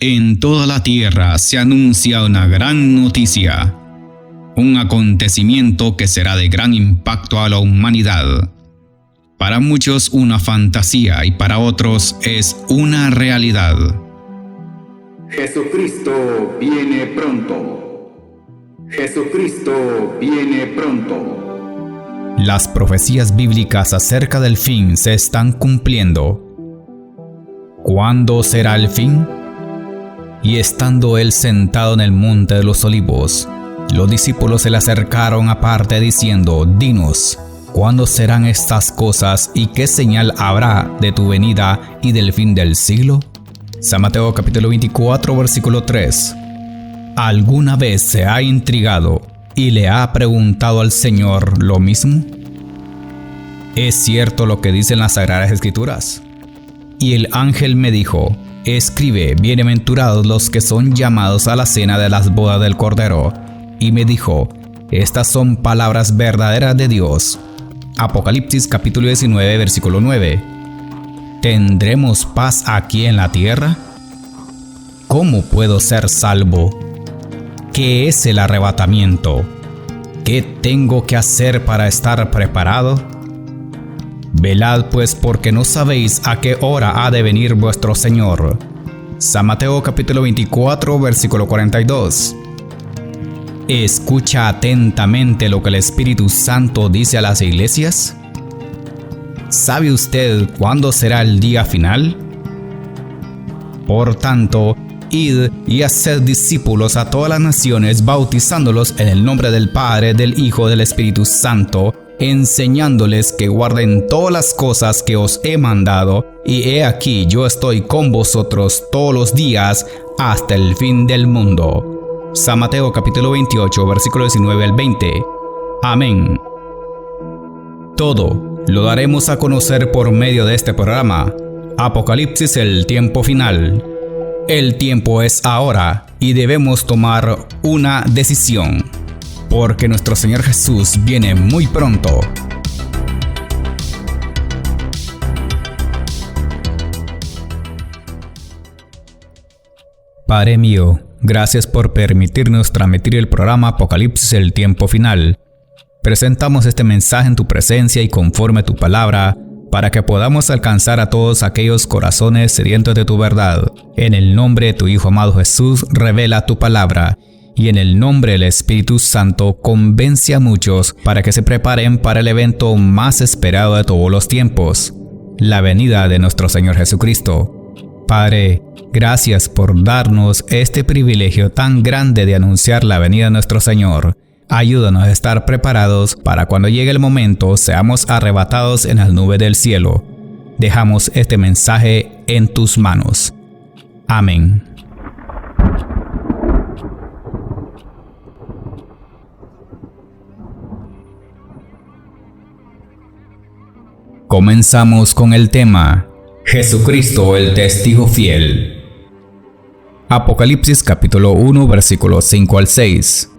En toda la tierra se anuncia una gran noticia, un acontecimiento que será de gran impacto a la humanidad. Para muchos una fantasía y para otros es una realidad. Jesucristo viene pronto. Jesucristo viene pronto. Las profecías bíblicas acerca del fin se están cumpliendo. ¿Cuándo será el fin? Y estando él sentado en el monte de los olivos, los discípulos se le acercaron aparte diciendo: Dinos, ¿cuándo serán estas cosas y qué señal habrá de tu venida y del fin del siglo? San Mateo capítulo 24 versículo 3. ¿Alguna vez se ha intrigado y le ha preguntado al Señor lo mismo? ¿Es cierto lo que dicen las Sagradas Escrituras? Y el ángel me dijo: Escribe, bienaventurados los que son llamados a la cena de las bodas del Cordero. Y me dijo: Estas son palabras verdaderas de Dios. Apocalipsis capítulo 19 versículo 9. ¿Tendremos paz aquí en la tierra? ¿Cómo puedo ser salvo? ¿Qué es el arrebatamiento? ¿Qué tengo que hacer para estar preparado? Velad pues, porque no sabéis a qué hora ha de venir vuestro Señor. San Mateo capítulo 24 versículo 42. ¿Escucha atentamente lo que el Espíritu Santo dice a las iglesias? ¿Sabe usted cuándo será el día final? Por tanto, id y haced discípulos a todas las naciones, bautizándolos en el nombre del Padre, del Hijo y del Espíritu Santo, enseñándoles que guarden todas las cosas que os he mandado, y he aquí yo estoy con vosotros todos los días hasta el fin del mundo. San Mateo capítulo 28 versículo 19 al 20. Amén. Todo lo daremos a conocer por medio de este programa. Apocalipsis, el tiempo final. El tiempo es ahora y debemos tomar una decisión, porque nuestro Señor Jesús viene muy pronto. Padre mío, gracias por permitirnos transmitir el programa Apocalipsis, el tiempo final. Presentamos este mensaje en tu presencia y conforme a tu palabra, para que podamos alcanzar a todos aquellos corazones sedientos de tu verdad. En el nombre de tu Hijo amado Jesús, revela tu palabra. Y en el nombre del Espíritu Santo, convence a muchos para que se preparen para el evento más esperado de todos los tiempos, la venida de nuestro Señor Jesucristo. Padre, gracias por darnos este privilegio tan grande de anunciar la venida de nuestro Señor. Ayúdanos a estar preparados para cuando llegue el momento seamos arrebatados en las nubes del cielo. Dejamos este mensaje en tus manos. Amén. Comenzamos con el tema Jesucristo, el testigo fiel. Apocalipsis capítulo 1 versículos 5 al 6.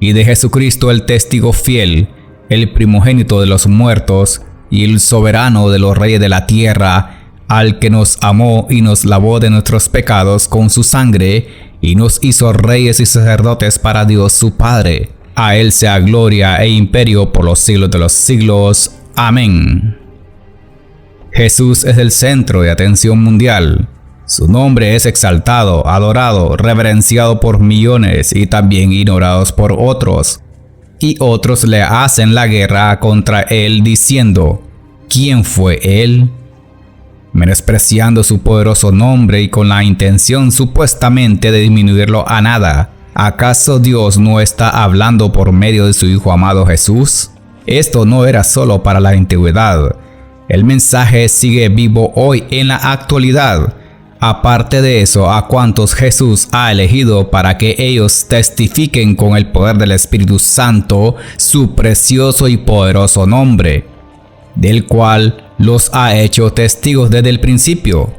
Y de Jesucristo el testigo fiel, el primogénito de los muertos y el soberano de los reyes de la tierra, al que nos amó y nos lavó de nuestros pecados con su sangre y nos hizo reyes y sacerdotes para Dios su Padre. A él sea gloria e imperio por los siglos de los siglos. Amén. Jesús es el centro de atención mundial. Su nombre es exaltado, adorado, reverenciado por millones y también ignorados por otros. Y otros le hacen la guerra contra él diciendo: ¿quién fue él? Menospreciando su poderoso nombre y con la intención supuestamente de disminuirlo a nada. ¿Acaso Dios no está hablando por medio de su Hijo amado Jesús? Esto no era solo para la antigüedad. El mensaje sigue vivo hoy en la actualidad. Aparte de eso, a cuantos Jesús ha elegido para que ellos testifiquen con el poder del Espíritu Santo su precioso y poderoso nombre, del cual los ha hecho testigos desde el principio.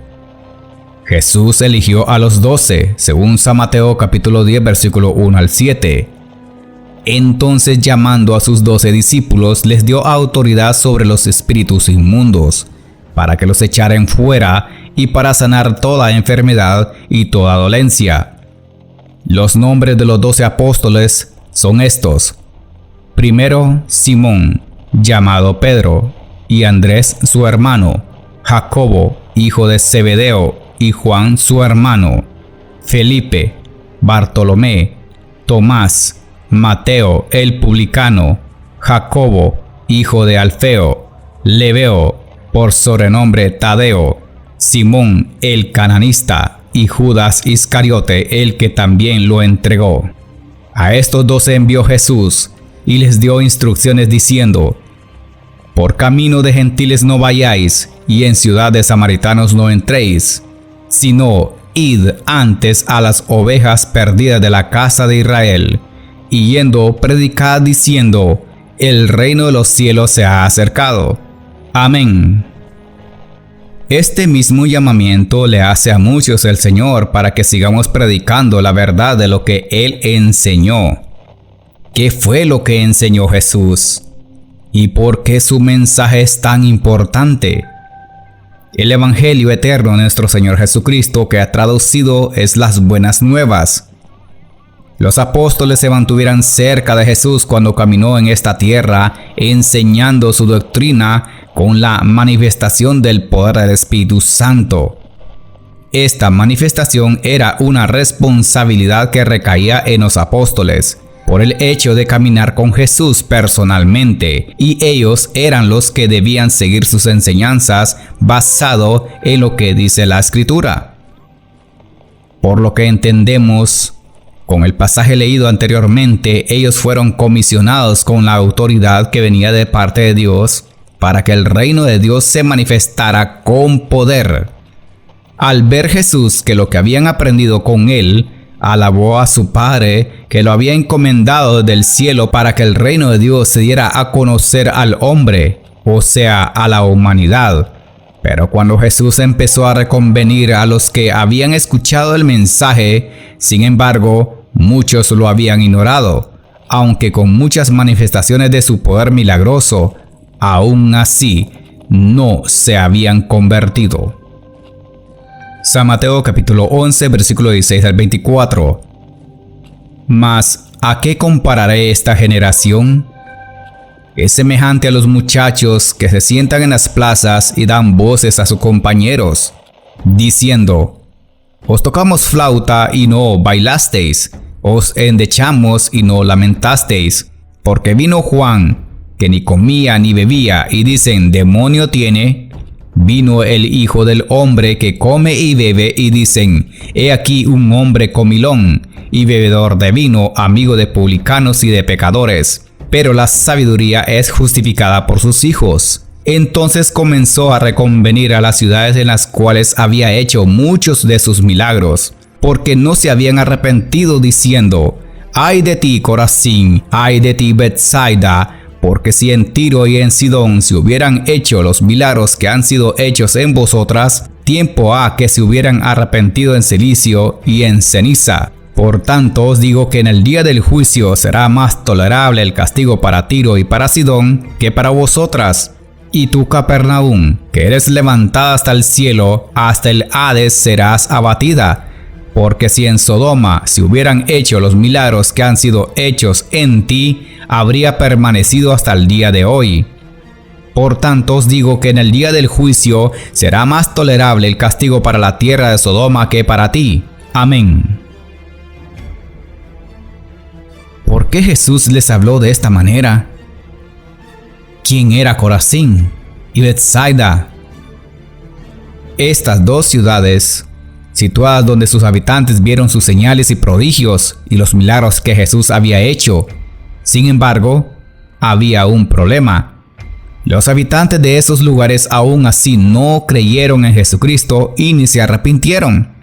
Jesús eligió a los 12, según San Mateo capítulo 10 versículo 1 al 7. Entonces, llamando a sus 12 discípulos, les dio autoridad sobre los espíritus inmundos, para que los echaren fuera y para sanar toda enfermedad y toda dolencia. Los nombres de los 12 apóstoles son estos: primero, Simón, llamado Pedro, y Andrés su hermano, Jacobo, hijo de Zebedeo, y Juan su hermano, Felipe, Bartolomé, Tomás, Mateo el publicano, Jacobo, hijo de Alfeo, Lebeo, por sobrenombre Tadeo, Simón el cananista, y Judas Iscariote, el que también lo entregó. A estos 12 envió Jesús, y les dio instrucciones diciendo: por camino de gentiles no vayáis, y en ciudad de samaritanos no entréis, sino id antes a las ovejas perdidas de la casa de Israel, y yendo predicad diciendo: el reino de los cielos se ha acercado. Amén. Este mismo llamamiento le hace a muchos el Señor para que sigamos predicando la verdad de lo que Él enseñó. ¿Qué fue lo que enseñó Jesús? ¿Y por qué su mensaje es tan importante? El Evangelio eterno de nuestro Señor Jesucristo, que ha traducido, es las buenas nuevas. Los apóstoles se mantuvieron cerca de Jesús cuando caminó en esta tierra, enseñando su doctrina con la manifestación del poder del Espíritu Santo. Esta manifestación era una responsabilidad que recaía en los apóstoles, por el hecho de caminar con Jesús personalmente, y ellos eran los que debían seguir sus enseñanzas basado en lo que dice la Escritura. Por lo que entendemos, con el pasaje leído anteriormente, ellos fueron comisionados con la autoridad que venía de parte de Dios para que el reino de Dios se manifestara con poder. Al ver Jesús que lo que habían aprendido con él, alabó a su Padre que lo había encomendado del cielo para que el reino de Dios se diera a conocer al hombre, o sea, a la humanidad. Pero cuando Jesús empezó a reconvenir a los que habían escuchado el mensaje, sin embargo, muchos lo habían ignorado, aunque con muchas manifestaciones de su poder milagroso, aún así no se habían convertido. San Mateo capítulo 11, versículo 16 al 24. Mas, ¿a qué compararé esta generación? Es semejante a los muchachos que se sientan en las plazas y dan voces a sus compañeros, diciendo: os tocamos flauta y no bailasteis, os endechamos y no lamentasteis, porque vino Juan, que ni comía ni bebía, y dicen: demonio tiene. Vino el Hijo del Hombre, que come y bebe, y dicen: he aquí un hombre comilón y bebedor de vino, amigo de publicanos y de pecadores. Pero la sabiduría es justificada por sus hijos. Entonces comenzó a reconvenir a las ciudades en las cuales había hecho muchos de sus milagros, porque no se habían arrepentido, diciendo: ay de ti, Corazín, ay de ti, Betsaida, porque si en Tiro y en Sidón se hubieran hecho los milagros que han sido hechos en vosotras, tiempo ha que se hubieran arrepentido en cilicio y en ceniza. Por tanto os digo que en el día del juicio será más tolerable el castigo para Tiro y para Sidón que para vosotras. Y tú, Capernaum, que eres levantada hasta el cielo, hasta el Hades serás abatida. Porque si en Sodoma se hubieran hecho los milagros que han sido hechos en ti, habría permanecido hasta el día de hoy. Por tanto os digo que en el día del juicio será más tolerable el castigo para la tierra de Sodoma que para ti. Amén. ¿Por qué Jesús les habló de esta manera? ¿Quién era Corazín y Betsaida? Estas dos ciudades, situadas donde sus habitantes vieron sus señales y prodigios y los milagros que Jesús había hecho. Sin embargo, había un problema. Los habitantes de esos lugares aún así no creyeron en Jesucristo y ni se arrepintieron.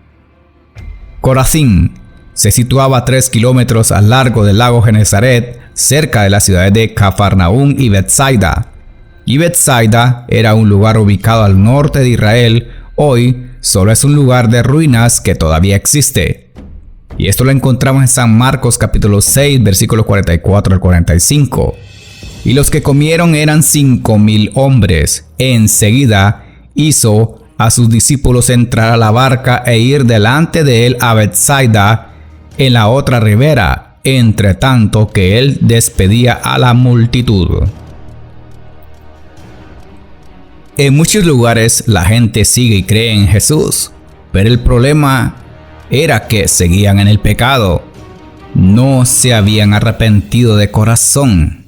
Corazín se situaba a 3 kilómetros al largo del lago Genesaret, cerca de las ciudades de Cafarnaúm y Betsaida. Y Betsaida era un lugar ubicado al norte de Israel. Hoy solo es un lugar de ruinas que todavía existe. Y esto lo encontramos en San Marcos capítulo 6, versículos 44 al 45. Y los que comieron eran 5,000 hombres. Enseguida hizo a sus discípulos entrar a la barca e ir delante de él a Betsaida en la otra ribera, entre tanto que él despedía a la multitud. En muchos lugares la gente sigue y cree en Jesús, pero el problema era que seguían en el pecado. No se habían arrepentido de corazón.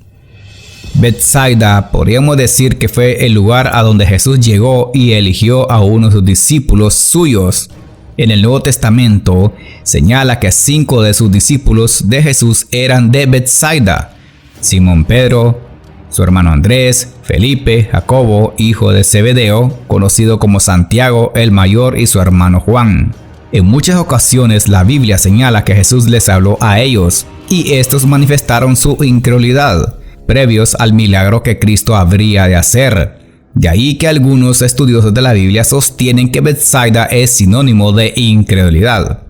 Betsaida podríamos decir que fue el lugar a donde Jesús llegó y eligió a uno de sus discípulos suyos. En el Nuevo Testamento señala que 5 de sus discípulos de Jesús eran de Betsaida: Simón Pedro, su hermano Andrés, Felipe, Jacobo, hijo de Zebedeo, conocido como Santiago el mayor, y su hermano Juan. En muchas ocasiones la Biblia señala que Jesús les habló a ellos y estos manifestaron su incredulidad previos al milagro que Cristo habría de hacer. De ahí que algunos estudiosos de la Biblia sostienen que Betsaida es sinónimo de incredulidad.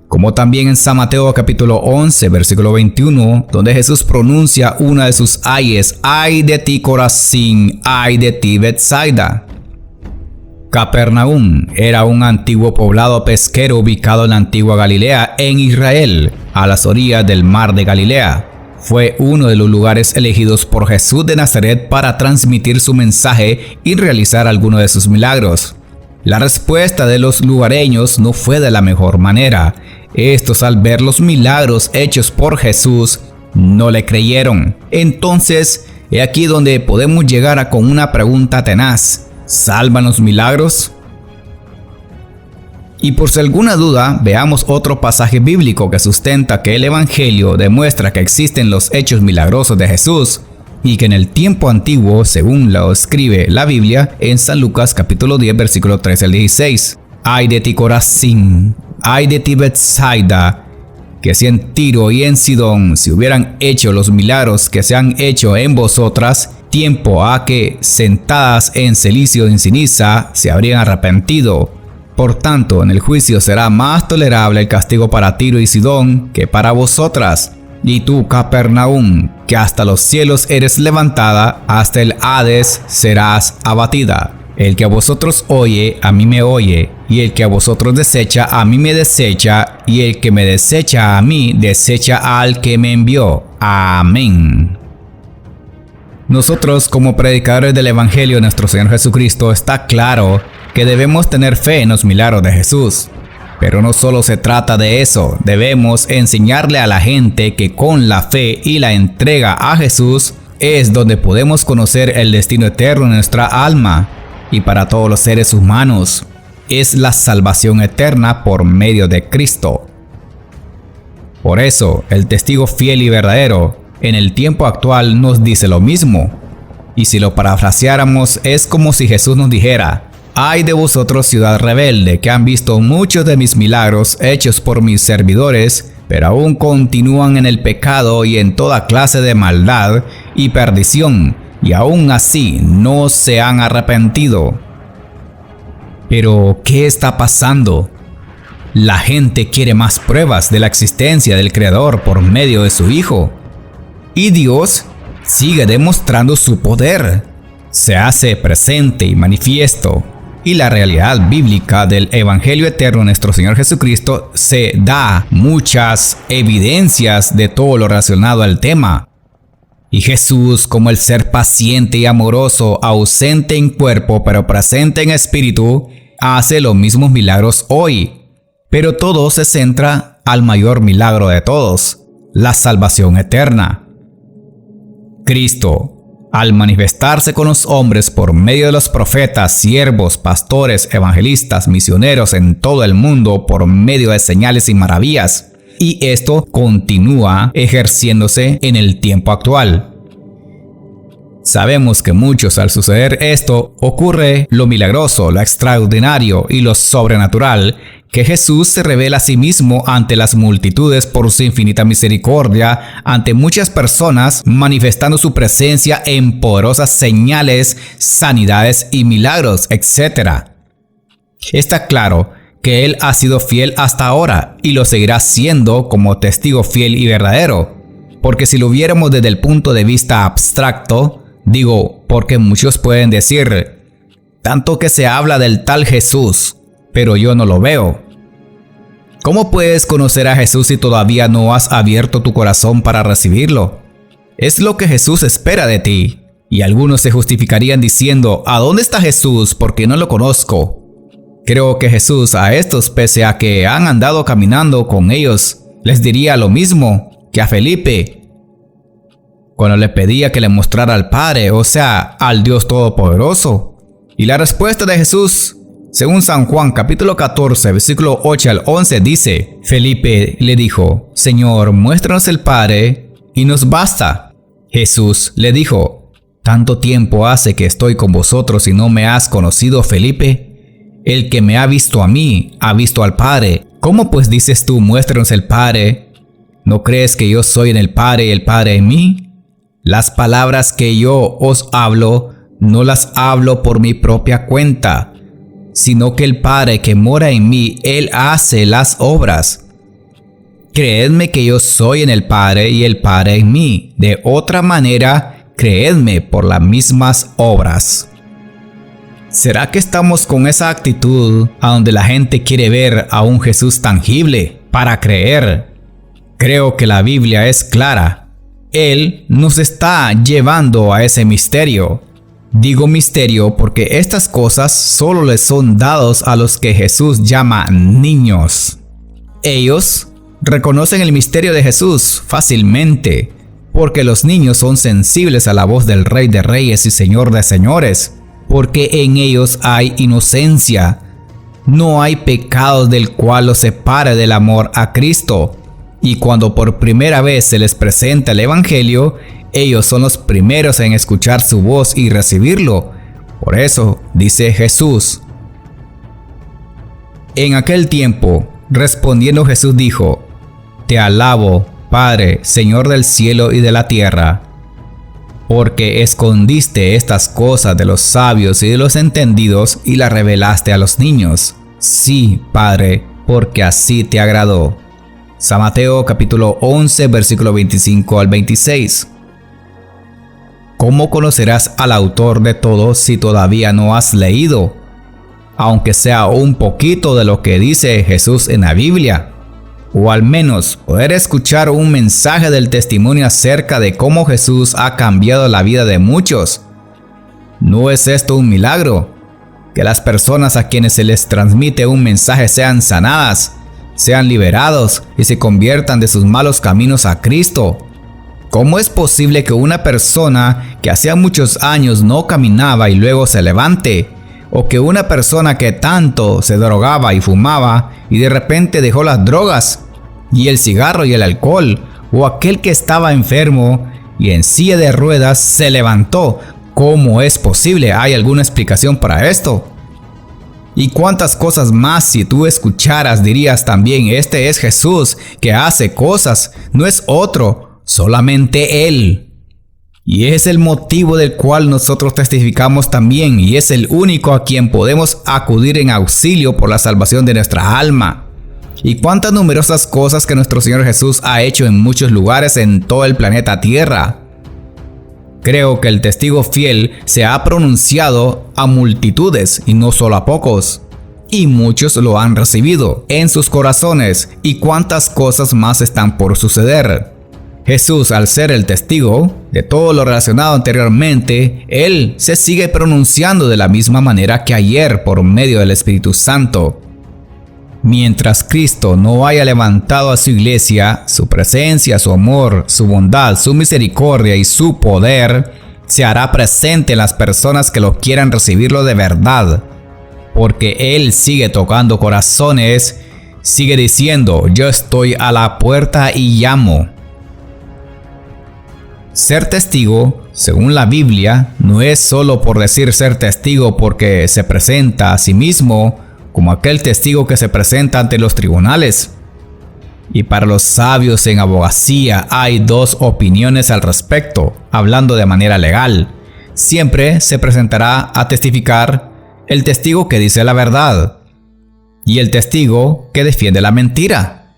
Como también en San Mateo capítulo 11 versículo 21, donde Jesús pronuncia una de sus ayes: «Ay de ti Corazín, ay de ti Betsaida». Capernaum era un antiguo poblado pesquero ubicado en la antigua Galilea, en Israel, a las orillas del mar de Galilea. Fue uno de los lugares elegidos por Jesús de Nazaret para transmitir su mensaje y realizar algunos de sus milagros. La respuesta de los lugareños no fue de la mejor manera. Estos, al ver los milagros hechos por Jesús, no le creyeron. Entonces, he aquí donde podemos llegar con una pregunta tenaz: ¿salvan los milagros? Y por si alguna duda, veamos otro pasaje bíblico que sustenta que el Evangelio demuestra que existen los hechos milagrosos de Jesús y que en el tiempo antiguo, según lo escribe la Biblia en San Lucas capítulo 10 versículo 13 al 16. «Ay de ti Corazín, ay de ti Betsaida, que si en Tiro y en Sidón se hubieran hecho los milagros que se han hecho en vosotras, tiempo ha que, sentadas en cilicio y en ceniza, se habrían arrepentido. Por tanto, en el juicio será más tolerable el castigo para Tiro y Sidón que para vosotras. Y tú, Capernaum, que hasta los cielos eres levantada, hasta el Hades serás abatida. El que a vosotros oye, a mí me oye, y el que a vosotros desecha, a mí me desecha, y el que me desecha a mí, desecha al que me envió. Amén». Nosotros, como predicadores del Evangelio de nuestro Señor Jesucristo, está claro que debemos tener fe en los milagros de Jesús. Pero no solo se trata de eso, debemos enseñarle a la gente que con la fe y la entrega a Jesús es donde podemos conocer el destino eterno de nuestra alma. Y para todos los seres humanos, es la salvación eterna por medio de Cristo. Por eso, el testigo fiel y verdadero en el tiempo actual nos dice lo mismo. Y si lo parafraseáramos, es como si Jesús nos dijera: «Ay de vosotros, ciudad rebelde, que han visto muchos de mis milagros hechos por mis servidores, pero aún continúan en el pecado y en toda clase de maldad y perdición, y aún así no se han arrepentido». Pero, ¿qué está pasando? La gente quiere más pruebas de la existencia del Creador por medio de su Hijo. Y Dios sigue demostrando su poder. Se hace presente y manifiesto. Y la realidad bíblica del Evangelio eterno de nuestro Señor Jesucristo se da muchas evidencias de todo lo relacionado al tema. Y Jesús, como el ser paciente y amoroso, ausente en cuerpo pero presente en espíritu, hace los mismos milagros hoy. Pero todo se centra al mayor milagro de todos, la salvación eterna. Cristo, al manifestarse con los hombres por medio de los profetas, siervos, pastores, evangelistas, misioneros en todo el mundo por medio de señales y maravillas, y esto continúa ejerciéndose en el tiempo actual. Sabemos que muchos, al suceder esto, ocurre lo milagroso, lo extraordinario y lo sobrenatural, que Jesús se revela a sí mismo ante las multitudes por su infinita misericordia, ante muchas personas, manifestando su presencia en poderosas señales, sanidades y milagros, etc. Está claro que Él ha sido fiel hasta ahora y lo seguirá siendo como testigo fiel y verdadero, porque si lo viéramos desde el punto de vista abstracto, digo, porque muchos pueden decir: tanto que se habla del tal Jesús, pero yo no lo veo. ¿Cómo puedes conocer a Jesús si todavía no has abierto tu corazón para recibirlo? Es lo que Jesús espera de ti. Y algunos se justificarían diciendo, ¿a dónde está Jesús? Porque no lo conozco. Creo que Jesús a estos, pese a que han andado caminando con ellos, les diría lo mismo que a Felipe cuando le pedía que le mostrara al Padre, o sea, al Dios Todopoderoso. Y la respuesta de Jesús, según San Juan capítulo 14, versículo 8 al 11, dice, Felipe le dijo, Señor, muéstranos el Padre y nos basta. Jesús le dijo, ¿tanto tiempo hace que estoy con vosotros y no me has conocido, Felipe? El que me ha visto a mí, ha visto al Padre. ¿Cómo pues dices tú, muéstranos el Padre? ¿No crees que yo soy en el Padre y el Padre en mí? Las palabras que yo os hablo, no las hablo por mi propia cuenta, sino que el Padre que mora en mí, Él hace las obras. Creedme que yo soy en el Padre y el Padre en mí. De otra manera, creedme por las mismas obras. ¿Será que estamos con esa actitud a donde la gente quiere ver a un Jesús tangible para creer? Creo que la Biblia es clara. Él nos está llevando a ese misterio. Digo misterio porque estas cosas solo les son dados a los que Jesús llama niños. Ellos reconocen el misterio de Jesús fácilmente, porque los niños son sensibles a la voz del Rey de Reyes y Señor de Señores, porque en ellos hay inocencia. No hay pecado del cual los separe del amor a Cristo. Y cuando por primera vez se les presenta el Evangelio, ellos son los primeros en escuchar su voz y recibirlo. Por eso dice Jesús. En aquel tiempo, respondiendo Jesús dijo, Te alabo, Padre, Señor del cielo y de la tierra, porque escondiste estas cosas de los sabios y de los entendidos y las revelaste a los niños. Sí, Padre, porque así te agradó. San Mateo capítulo 11, versículo 25 al 26. ¿Cómo conocerás al autor de todo si todavía no has leído, aunque sea un poquito de lo que dice Jesús en la Biblia? O al menos poder escuchar un mensaje del testimonio acerca de cómo Jesús ha cambiado la vida de muchos. ¿No es esto un milagro? Que las personas a quienes se les transmite un mensaje sean sanadas, sean liberados y se conviertan de sus malos caminos a Cristo. ¿Cómo es posible que una persona que hacía muchos años no caminaba y luego se levante? O que una persona que tanto se drogaba y fumaba y de repente dejó las drogas y el cigarro y el alcohol, o aquel que estaba enfermo y en silla de ruedas se levantó? ¿Cómo es posible? ¿Hay alguna explicación para esto? Y cuántas cosas más si tú escucharas dirías también, este es Jesús que hace cosas, no es otro, solamente Él. Y es el motivo del cual nosotros testificamos también, y es el único a quien podemos acudir en auxilio por la salvación de nuestra alma. Y cuántas numerosas cosas que nuestro Señor Jesús ha hecho en muchos lugares en todo el planeta Tierra. Creo que el testigo fiel se ha pronunciado a multitudes y no solo a pocos. Y muchos lo han recibido en sus corazones, y cuántas cosas más están por suceder. Jesús, al ser el testigo de todo lo relacionado anteriormente, Él se sigue pronunciando de la misma manera que ayer por medio del Espíritu Santo. Mientras Cristo no haya levantado a su iglesia, su presencia, su amor, su bondad, su misericordia y su poder se hará presente en las personas que lo quieran recibirlo de verdad. Porque Él sigue tocando corazones, sigue diciendo, yo estoy a la puerta y llamo. Ser testigo, según la Biblia, no es solo por decir ser testigo porque se presenta a sí mismo, como aquel testigo que se presenta ante los tribunales. Y para los sabios en abogacía hay dos opiniones al respecto, hablando de manera legal. Siempre se presentará a testificar el testigo que dice la verdad y el testigo que defiende la mentira.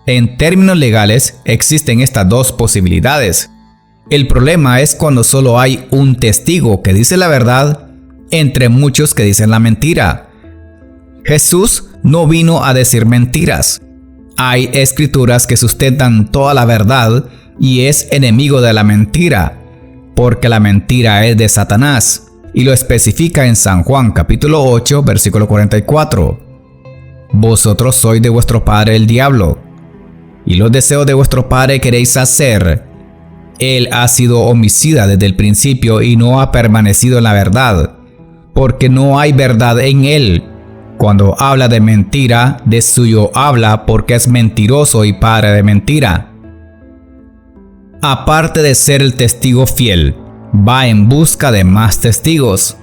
En términos legales existen estas dos posibilidades. El problema es cuando solo hay un testigo que dice la verdad entre muchos que dicen la mentira. Jesús no vino a decir mentiras. Hay escrituras que sustentan toda la verdad y es enemigo de la mentira, porque la mentira es de Satanás, y lo especifica en San Juan capítulo 8, versículo 44. Vosotros sois de vuestro padre el diablo, y los deseos de vuestro padre queréis hacer. Él ha sido homicida desde el principio y no ha permanecido en la verdad, porque no hay verdad en él. Cuando habla de mentira, de suyo habla, porque es mentiroso y padre de mentira. Aparte de ser el testigo fiel, va en busca de más testigos,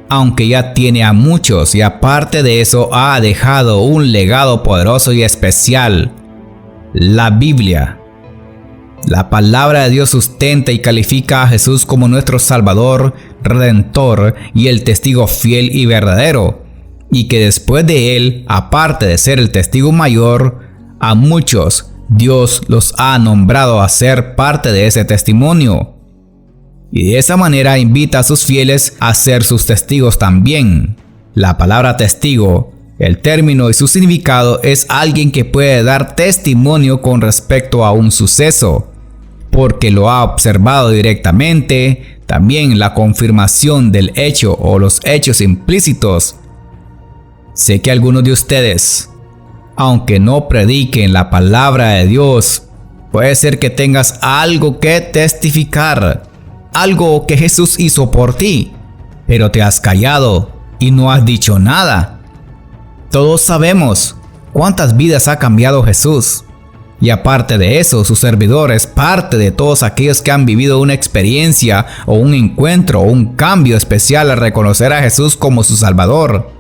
aunque ya tiene a muchos, y aparte de eso ha dejado un legado poderoso y especial: la Biblia. La palabra de Dios sustenta y califica a Jesús como nuestro Salvador, Redentor y el testigo fiel y verdadero, y que después de él, aparte de ser el testigo mayor, a muchos Dios los ha nombrado a ser parte de ese testimonio. Y de esa manera invita a sus fieles a ser sus testigos también. La palabra testigo, el término y su significado es alguien que puede dar testimonio con respecto a un suceso, porque lo ha observado directamente, también la confirmación del hecho o los hechos implícitos. Sé que algunos de ustedes, aunque no prediquen la palabra de Dios, puede ser que tengas algo que testificar, algo que Jesús hizo por ti, pero te has callado y no has dicho nada. Todos sabemos cuántas vidas ha cambiado Jesús. Y aparte de eso, su servidor es parte de todos aquellos que han vivido una experiencia o un encuentro o un cambio especial al reconocer a Jesús como su Salvador.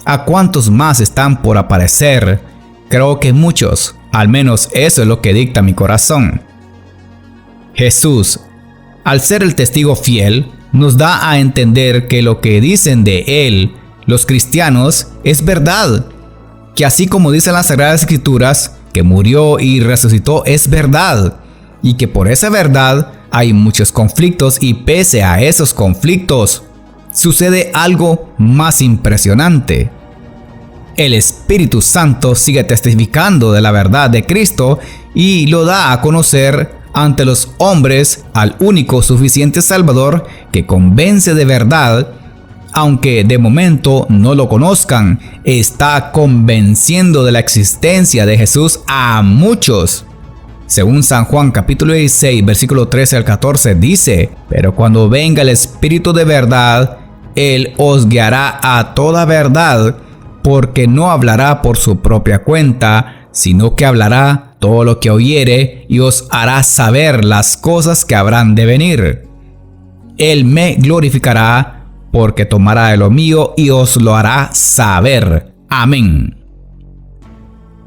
¿A cuántos más están por aparecer? Creo que muchos, al menos eso es lo que dicta mi corazón. Jesús, al ser el testigo fiel, nos da a entender que lo que dicen de Él, los cristianos, es verdad. Que así como dicen las Sagradas Escrituras, que murió y resucitó es verdad. Y que por esa verdad hay muchos conflictos y pese a esos conflictos, sucede algo más impresionante. El Espíritu Santo sigue testificando de la verdad de Cristo y lo da a conocer ante los hombres al único suficiente Salvador que convence de verdad. Aunque de momento no lo conozcan, está convenciendo de la existencia de Jesús a muchos. Según San Juan capítulo 16, versículo 13 al 14 dice: pero cuando venga el Espíritu de verdad, Él os guiará a toda verdad, porque no hablará por su propia cuenta, sino que hablará todo lo que oyere y os hará saber las cosas que habrán de venir. Él me glorificará, porque tomará de lo mío y os lo hará saber. Amén.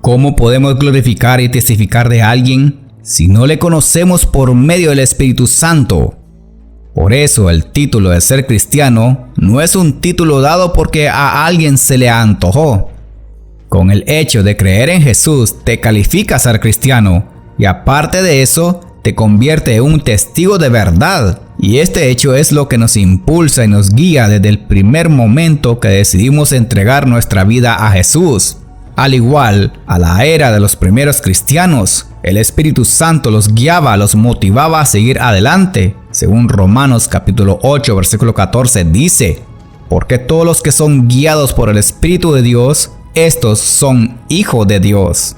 ¿Cómo podemos glorificar y testificar de alguien si no le conocemos por medio del Espíritu Santo? Por eso el título de ser cristiano no es un título dado porque a alguien se le antojó. Con el hecho de creer en Jesús te califica a ser cristiano y aparte de eso te convierte en un testigo de verdad. Y este hecho es lo que nos impulsa y nos guía desde el primer momento que decidimos entregar nuestra vida a Jesús. Al igual a la era de los primeros cristianos, el Espíritu Santo los guiaba, los motivaba a seguir adelante. Según Romanos capítulo 8, versículo 14 dice: porque todos los que son guiados por el Espíritu de Dios, estos son hijos de Dios.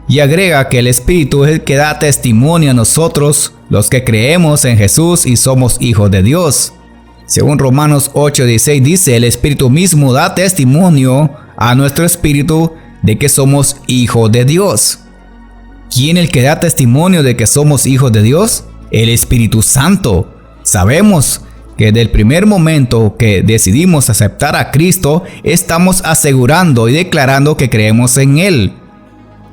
Y agrega que el Espíritu es el que da testimonio a nosotros, los que creemos en Jesús y somos hijos de Dios. Según Romanos 8:16 dice: el Espíritu mismo da testimonio a nuestro espíritu de que somos hijos de Dios. ¿Quién es el que da testimonio de que somos hijos de Dios? El Espíritu Santo. Sabemos que desde el primer momento que decidimos aceptar a Cristo, estamos asegurando y declarando que creemos en Él.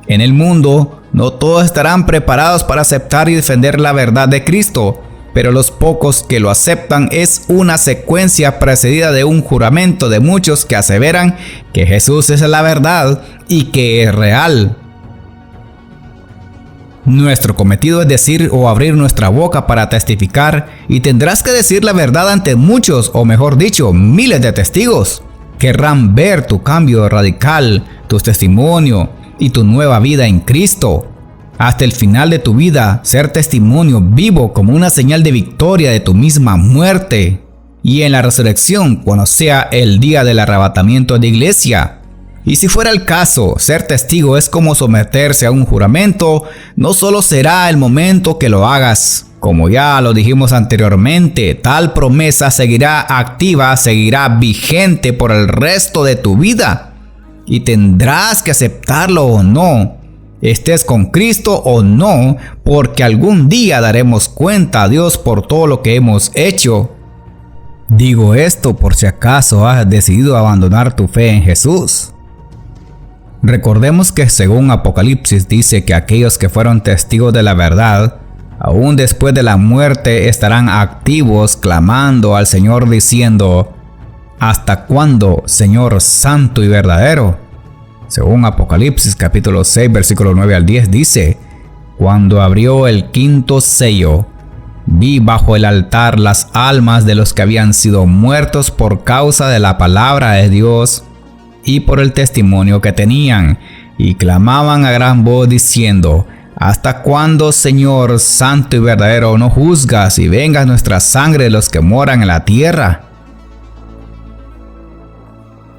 En el mundo, no todos estarán preparados para aceptar y defender la verdad de Cristo, pero los pocos que lo aceptan es una secuencia precedida de un juramento de muchos que aseveran que Jesús es la verdad y que es real. Nuestro cometido es decir o abrir nuestra boca para testificar, y tendrás que decir la verdad ante muchos, o mejor dicho, miles de testigos. Querrán ver tu cambio radical, tu testimonio y tu nueva vida en Cristo. Hasta el final de tu vida, ser testimonio vivo como una señal de victoria de tu misma muerte. Y en la resurrección, cuando sea el día del arrebatamiento de iglesia. Y si fuera el caso, ser testigo es como someterse a un juramento. No solo será el momento que lo hagas. Como ya lo dijimos anteriormente, tal promesa seguirá activa, seguirá vigente por el resto de tu vida. Y tendrás que aceptarlo o no, estés con Cristo o no, porque algún día daremos cuenta a Dios por todo lo que hemos hecho. Digo esto por si acaso has decidido abandonar tu fe en Jesús. Recordemos que según Apocalipsis dice que aquellos que fueron testigos de la verdad, aún después de la muerte estarán activos clamando al Señor diciendo: ¿hasta cuándo, Señor santo y verdadero? Según Apocalipsis capítulo 6 versículo 9 al 10 dice: cuando abrió el quinto sello, vi bajo el altar las almas de los que habían sido muertos por causa de la palabra de Dios y por el testimonio que tenían, y clamaban a gran voz diciendo: ¿hasta cuándo, Señor santo y verdadero, no juzgas y vengas nuestra sangre de los que moran en la tierra?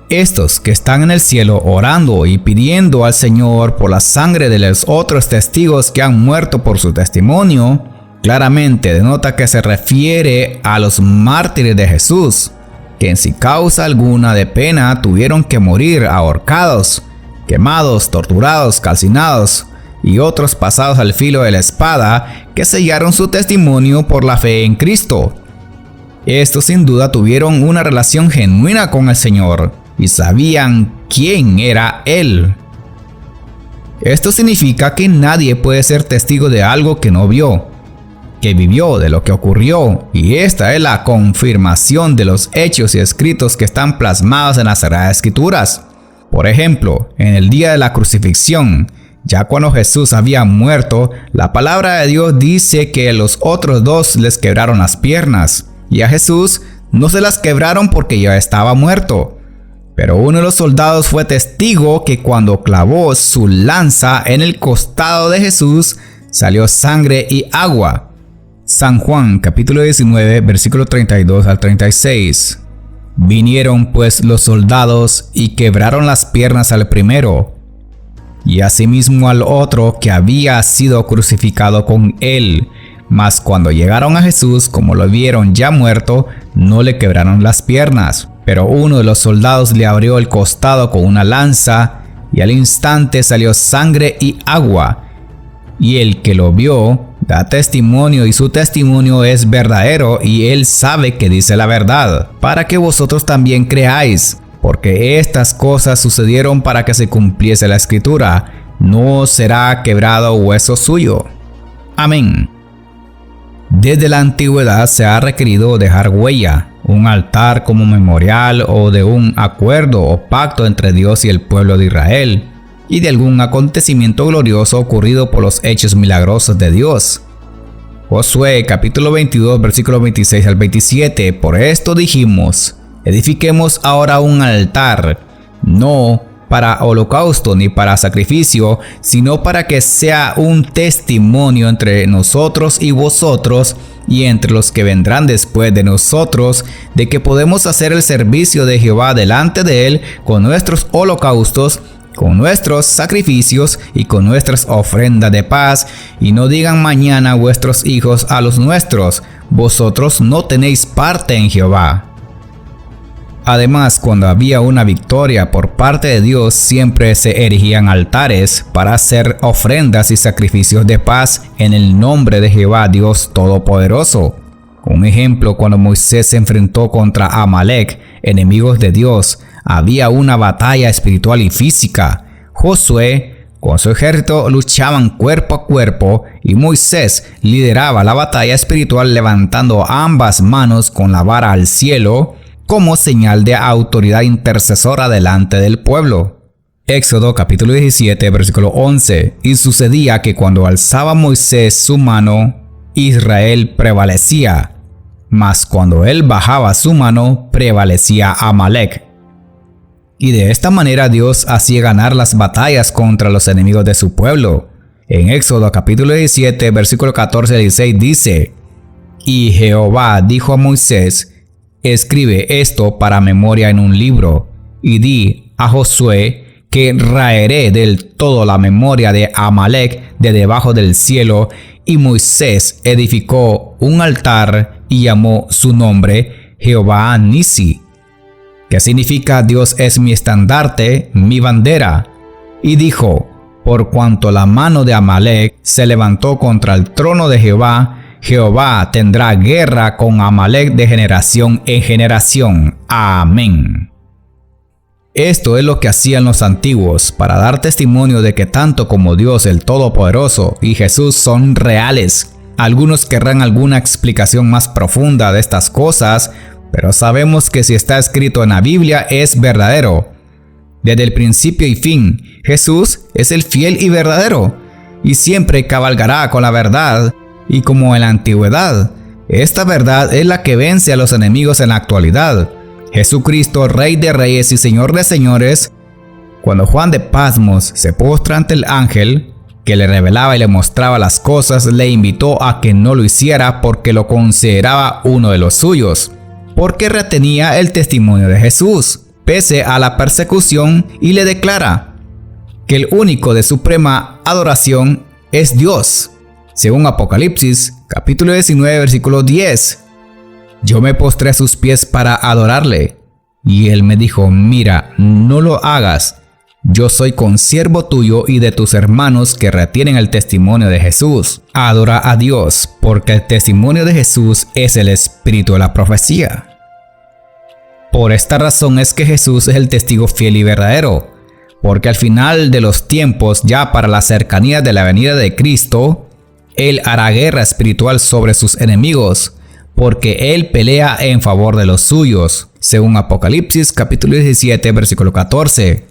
Estos que están en el cielo orando y pidiendo al Señor por la sangre de los otros testigos que han muerto por su testimonio, claramente denota que se refiere a los mártires de Jesús, que sin causa alguna de pena tuvieron que morir ahorcados, quemados, torturados, calcinados, y otros pasados al filo de la espada, que sellaron su testimonio por la fe en Cristo. Estos sin duda tuvieron una relación genuina con el Señor y sabían quién era Él. Esto significa que nadie puede ser testigo de algo que no vio, que vivió, de lo que ocurrió, y esta es la confirmación de los hechos y escritos que están plasmados en las Sagradas Escrituras. Por ejemplo, en el día de la crucifixión, ya cuando Jesús había muerto, la palabra de Dios dice que los otros dos les quebraron las piernas, y a Jesús no se las quebraron porque ya estaba muerto. Pero uno de los soldados fue testigo que cuando clavó su lanza en el costado de Jesús, salió sangre y agua. San Juan capítulo 19 versículo 32 al 36. Vinieron pues los soldados y quebraron las piernas al primero, y asimismo al otro que había sido crucificado con él. Mas cuando llegaron a Jesús, como lo vieron ya muerto, no le quebraron las piernas. Pero uno de los soldados le abrió el costado con una lanza, y al instante salió sangre y agua. Y el que lo vio da testimonio, y su testimonio es verdadero, y él sabe que dice la verdad, para que vosotros también creáis, porque estas cosas sucedieron para que se cumpliese la escritura: no será quebrado hueso suyo. Amén. Desde la antigüedad se ha requerido dejar huella, un altar como memorial o de un acuerdo o pacto entre Dios y el pueblo de Israel, y de algún acontecimiento glorioso ocurrido por los hechos milagrosos de Dios. Josué capítulo 22 versículos 26 al 27. Por esto dijimos: edifiquemos ahora un altar, no para holocausto ni para sacrificio, sino para que sea un testimonio entre nosotros y vosotros, y entre los que vendrán después de nosotros, de que podemos hacer el servicio de Jehová delante de él con nuestros holocaustos, con nuestros sacrificios y con nuestras ofrendas de paz. Y no digan mañana vuestros hijos a los nuestros: vosotros no tenéis parte en Jehová. Además, cuando había una victoria por parte de Dios, siempre se erigían altares para hacer ofrendas y sacrificios de paz en el nombre de Jehová Dios Todopoderoso. Un ejemplo, cuando Moisés se enfrentó contra Amalek, enemigos de Dios, había una batalla espiritual y física. Josué con su ejército luchaban cuerpo a cuerpo, y Moisés lideraba la batalla espiritual levantando ambas manos con la vara al cielo, como señal de autoridad intercesora delante del pueblo. Éxodo capítulo 17, versículo 11. Y sucedía que cuando alzaba Moisés su mano, Israel prevalecía, mas cuando él bajaba su mano, prevalecía Amalek. Y de esta manera Dios hacía ganar las batallas contra los enemigos de su pueblo. En Éxodo capítulo 17, versículo 14 al 16 dice: Y Jehová dijo a Moisés: Escribe esto para memoria en un libro, y di a Josué que raeré del todo la memoria de Amalek de debajo del cielo. Y Moisés edificó un altar y llamó su nombre Jehová Nisi, que significa Dios es mi estandarte, mi bandera. Y dijo: Por cuanto la mano de Amalek se levantó contra el trono de Jehová, Jehová tendrá guerra con Amalek de generación en generación. Amén. Esto es lo que hacían los antiguos para dar testimonio de que tanto como Dios el Todopoderoso y Jesús son reales. Algunos querrán alguna explicación más profunda de estas cosas, pero sabemos que si está escrito en la Biblia es verdadero. Desde el principio y fin, Jesús es el fiel y verdadero, y siempre cabalgará con la verdad, y como en la antigüedad, esta verdad es la que vence a los enemigos en la actualidad. Jesucristo, Rey de Reyes y Señor de Señores, cuando Juan de Patmos se postra ante el ángel que le revelaba y le mostraba las cosas, le invitó a que no lo hiciera porque lo consideraba uno de los suyos, porque retenía el testimonio de Jesús, pese a la persecución, y le declara que el único de suprema adoración es Dios. Según Apocalipsis, capítulo 19, versículo 10. Yo me postré a sus pies para adorarle, y él me dijo: Mira, no lo hagas. Yo soy consiervo tuyo y de tus hermanos que retienen el testimonio de Jesús. Adora a Dios, porque el testimonio de Jesús es el espíritu de la profecía. Por esta razón es que Jesús es el testigo fiel y verdadero, porque al final de los tiempos, ya para la cercanía de la venida de Cristo, Él hará guerra espiritual sobre sus enemigos, porque Él pelea en favor de los suyos. Según Apocalipsis capítulo 17, versículo 14.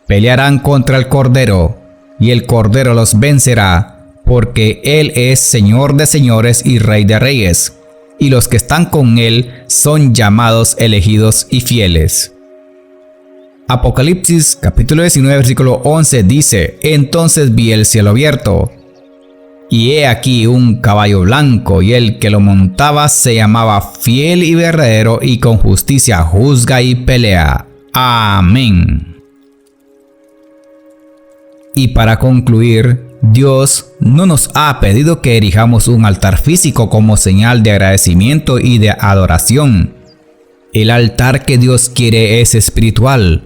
Pelearán contra el Cordero, y el Cordero los vencerá, porque Él es Señor de señores y Rey de reyes, y los que están con Él son llamados, elegidos y fieles. Apocalipsis capítulo 19, versículo 11 dice: Entonces vi el cielo abierto, y he aquí un caballo blanco, y el que lo montaba se llamaba Fiel y Verdadero, y con justicia juzga y pelea. Amén. Y para concluir, Dios no nos ha pedido que erijamos un altar físico como señal de agradecimiento y de adoración. El altar que Dios quiere es espiritual.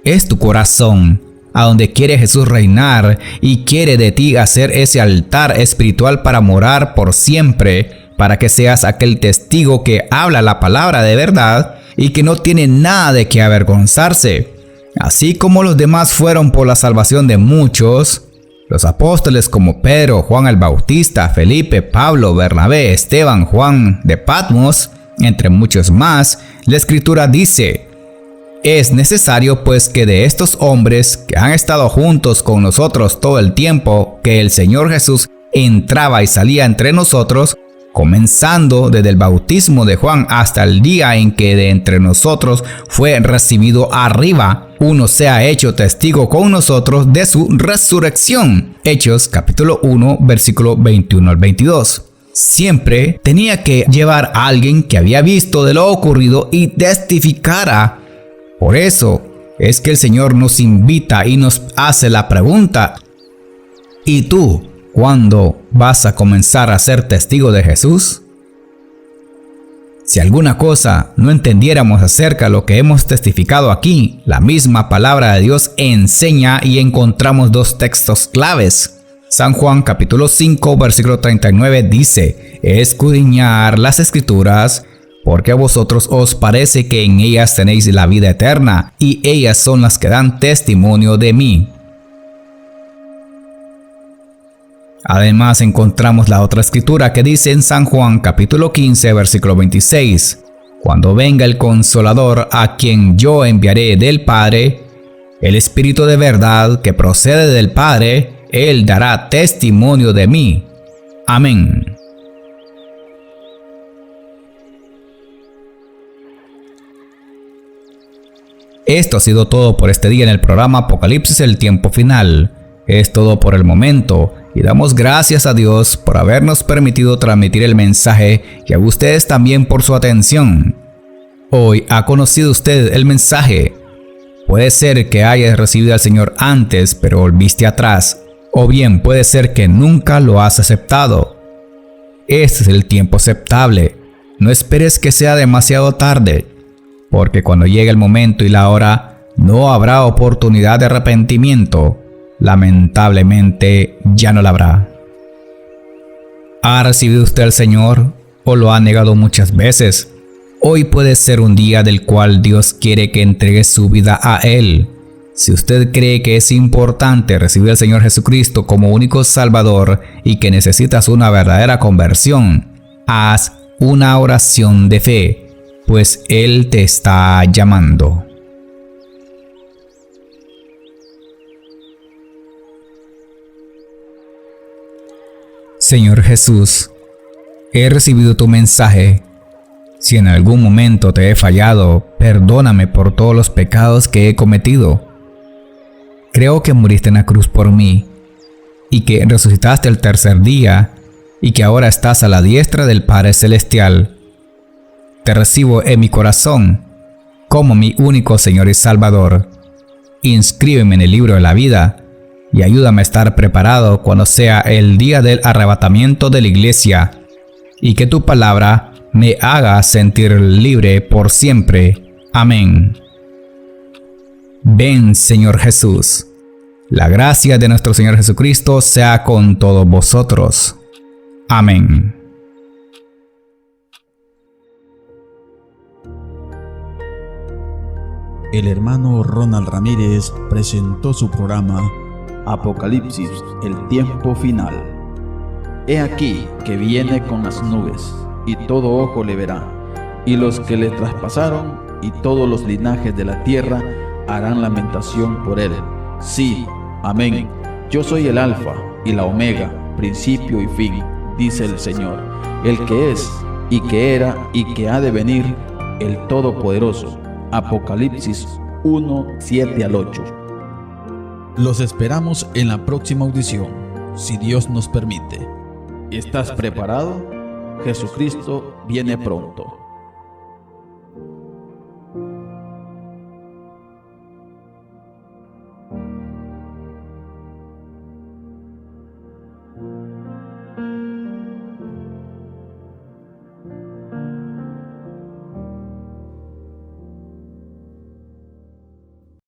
Es tu corazón, a donde quiere Jesús reinar, y quiere de ti hacer ese altar espiritual para morar por siempre, para que seas aquel testigo que habla la palabra de verdad y que no tiene nada de qué avergonzarse. Así como los demás fueron por la salvación de muchos, los apóstoles como Pedro, Juan el Bautista, Felipe, Pablo, Bernabé, Esteban, Juan de Patmos, entre muchos más, la Escritura dice: es necesario pues que de estos hombres que han estado juntos con nosotros todo el tiempo que el Señor Jesús entraba y salía entre nosotros, comenzando desde el bautismo de Juan hasta el día en que de entre nosotros fue recibido arriba, uno sea hecho testigo con nosotros de su resurrección. Hechos capítulo 1, versículo 21 al 22. Siempre tenía que llevar a alguien que había visto de lo ocurrido y testificara. Por eso es que el Señor nos invita y nos hace la pregunta: ¿y tú cuándo vas a comenzar a ser testigo de Jesús? Si alguna cosa no entendiéramos acerca de lo que hemos testificado aquí, la misma palabra de Dios enseña y encontramos dos textos claves. San Juan capítulo 5 versículo 39 dice: escudriñar las Escrituras, porque a vosotros os parece que en ellas tenéis la vida eterna, y ellas son las que dan testimonio de mí. Además encontramos la otra escritura que dice en San Juan capítulo 15 versículo 26: cuando venga el Consolador, a quien yo enviaré del Padre, El Espíritu de verdad que procede del Padre, Él dará testimonio de mí. Amén. Esto ha sido todo por este día en el programa Apocalipsis, el tiempo final. Es todo por el momento y damos gracias a Dios por habernos permitido transmitir el mensaje y a ustedes también por su atención. Hoy ha conocido usted el mensaje. Puede ser que hayas recibido al Señor antes pero volviste atrás, o bien puede ser que nunca lo has aceptado. Este es el tiempo aceptable. No esperes que sea demasiado tarde, porque cuando llegue el momento y la hora, no habrá oportunidad de arrepentimiento. Lamentablemente, ya no la habrá. ¿Ha recibido usted al Señor o lo ha negado muchas veces? Hoy puede ser un día del cual Dios quiere que entregue su vida a Él. Si usted cree que es importante recibir al Señor Jesucristo como único Salvador y que necesitas una verdadera conversión, haz una oración de fe, pues Él te está llamando. Señor Jesús, he recibido tu mensaje. Si en algún momento te he fallado, perdóname por todos los pecados que he cometido. Creo que moriste en la cruz por mí, y que resucitaste el tercer día, y que ahora estás a la diestra del Padre Celestial. Te recibo en mi corazón como mi único Señor y Salvador. Inscríbeme en el libro de la vida y ayúdame a estar preparado cuando sea el día del arrebatamiento de la iglesia, y que tu palabra me haga sentir libre por siempre. Amén. Ven, Señor Jesús. La gracia de nuestro Señor Jesucristo sea con todos vosotros. Amén. El hermano Ronald Ramírez presentó su programa Apocalipsis, el tiempo final. He aquí que viene con las nubes, y todo ojo le verá, y los que le traspasaron, y todos los linajes de la tierra harán lamentación por él. Sí, amén. Yo soy el Alfa y la Omega, principio y fin, dice el Señor, el que es, y que era, y que ha de venir, el Todopoderoso. Apocalipsis 1, 7 al 8. Los esperamos en la próxima audición, si Dios nos permite. ¿Estás preparado? Jesucristo viene pronto.